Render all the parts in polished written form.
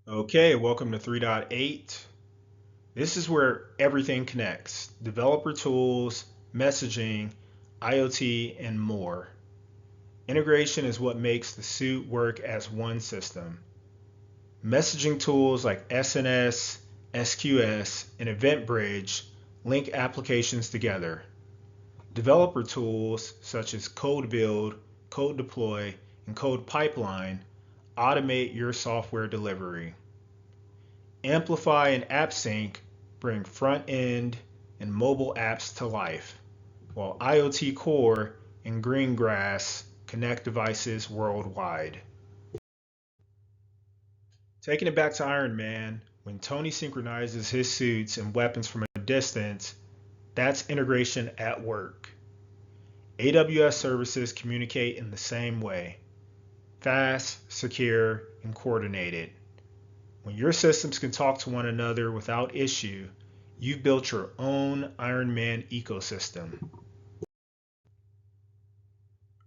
Okay, welcome to 3.8. This is where everything connects: developer tools, messaging, IoT, and more. Integration is what makes the suite work as one system. Messaging tools like SNS, SQS, and EventBridge link applications together. Developer tools such as Code Build, Code Deploy, and Code Pipeline automate your software delivery. Amplify and AppSync bring front end and mobile apps to life, while IoT Core and Greengrass connect devices worldwide. Taking it back to Iron Man, when Tony synchronizes his suits and weapons from a distance, that's integration at work. AWS services communicate in the same way: fast, secure, and coordinated. When your systems can talk to one another without issue, you've built your own Iron Man ecosystem.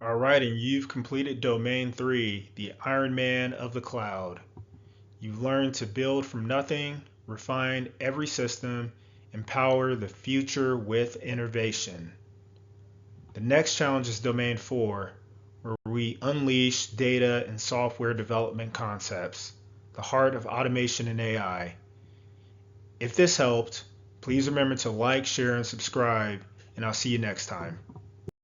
All right, and you've completed Domain 3, the Iron Man of the cloud. You've learned to build from nothing, refine every system, and power the future with innovation. The next challenge is Domain 4, where we unleash data and software development concepts, the heart of automation and AI. If this helped, please remember to like, share, and subscribe, and I'll see you next time.